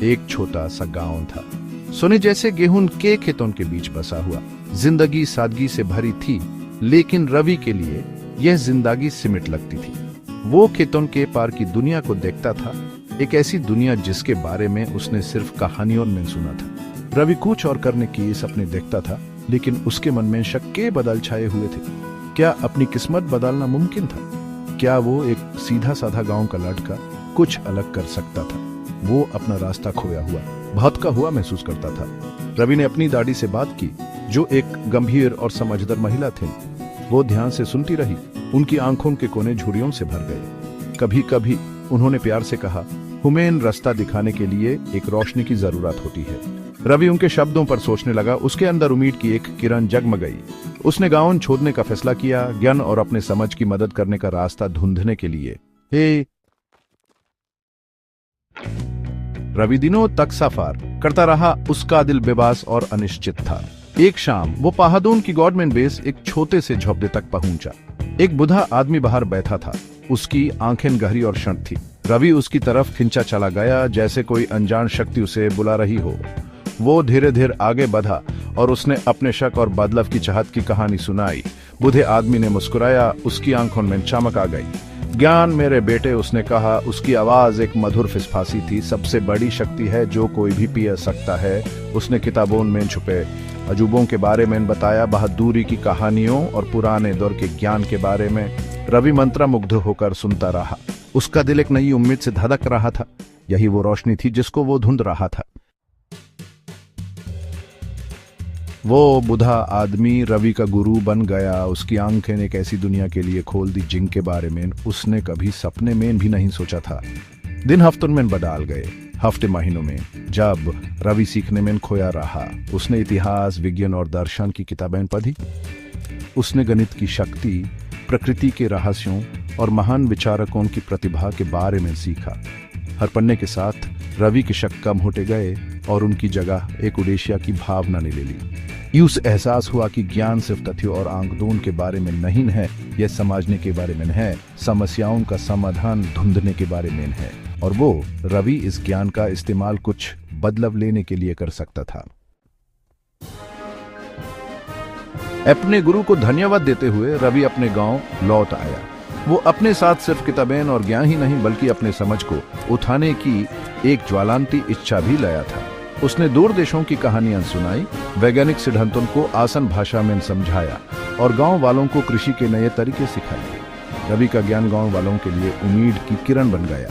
एक छोटा सा गांव था, सोने जैसे गेहूं के खेतों के बीच बसा हुआ। जिंदगी सादगी से भरी थी, लेकिन रवि के लिए यह जिंदगी सिमट लगती थी। वो खेतों के पार की दुनिया को देखता था, एक ऐसी दुनिया जिसके बारे में उसने सिर्फ कहानियों में सुना था। रवि कुछ और करने की सपने देखता था, लेकिन उसके मन में शक के बादल छाए हुए थे। क्या अपनी किस्मत बदलना मुमकिन था? क्या वो एक सीधा साधा गांव का लड़का कुछ अलग कर सकता था? वो अपना रास्ता खोया हुआ, भटका हुआ महसूस करता था। रवि ने अपनी दादी से बात की, जो एक गंभीर और समझदार महिला थी। वो ध्यान से सुनती रही, उनकी आंखों के कोने झुर्रियों से भर गए। कभी कभी उन्होंने प्यार से कहा, हुमेन रास्ता दिखाने के लिए एक रोशनी की जरूरत होती है। रवि उनके शब्दों पर सोचने लगा। उसके अंदर उम्मीद की एक किरण जगमगाई। उसने गांव छोड़ने का फैसला किया, ज्ञान और अपने समझ की मदद करने का रास्ता ढूंढने के लिए। रवि दिनों तक सफर करता रहा। उसका दिल बेबस और अनिश्चित था। एक शाम वो पहाड़ों की गवर्नमेंट बेस एक छोटे से झोपड़े तक पहुंचा। एक बूढ़ा आदमी बाहर बैठा था, उसकी आंखें गहरी और शांत थी। रवि उसकी तरफ खिंचा चला गया, जैसे कोई अनजान शक्ति उसे बुला रही हो। वो धीरे धीरे आगे बढ़ा और उसने अपने शक और बदलाव की चाहत की कहानी सुनाई। बूढ़े आदमी ने मुस्कुराया, उसकी आंखों में चमक आ गई। ज्ञान मेरे बेटे, उसने कहा। उसकी आवाज एक मधुर फिसफासी थी। सबसे बड़ी शक्ति है जो कोई भी पी सकता है। उसने किताबों में छुपे अजूबों के बारे में बताया, बहादुरी की कहानियों और पुराने दौर के ज्ञान के बारे में। रवि मंत्रमुग्ध होकर सुनता रहा। उसका दिल एक नई उम्मीद से धड़क रहा था। यही वो रोशनी थी जिसको वो ढूंढ रहा था। वो बूढ़ा आदमी रवि का गुरु बन गया। उसकी आंखें एक ऐसी दुनिया के लिए खोल दी जिनके बारे में उसने कभी सपने में भी नहीं सोचा था। दिन हफ्तों में बदल गए, हफ्ते महीनों में। जब रवि सीखने में खोया रहा, उसने इतिहास, विज्ञान और दर्शन की किताबें पढ़ी। उसने गणित की शक्ति, प्रकृति के रहस्यों और महान विचारकों की प्रतिभा के बारे में सीखा। हर पन्ने के साथ रवि के शक कम होते गए और उनकी जगह एक उद्देश्य की भावना ने ले ली। उस एहसास हुआ कि ज्ञान सिर्फ तथ्यों और आंकड़ों के बारे में नहीं है, यह समझने के बारे में है, समस्याओं का समाधान ढूंढने के बारे में है। और वो रवि इस ज्ञान का इस्तेमाल कुछ बदलाव लेने के लिए कर सकता था। अपने गुरु को धन्यवाद देते हुए रवि अपने गांव लौट आया। वो अपने साथ सिर्फ किताबें और ज्ञान ही नहीं, बल्कि अपने समझ को उठाने की एक ज्वलंत इच्छा भी लाया था। उसने दूर देशों की कहानियां सुनाई, वैज्ञानिक सिद्धांतों को आसान भाषा में समझाया और गांव वालों को कृषि के नए तरीके सिखाए। रवि का ज्ञान गांव वालों के लिए उम्मीद की किरण बन गया।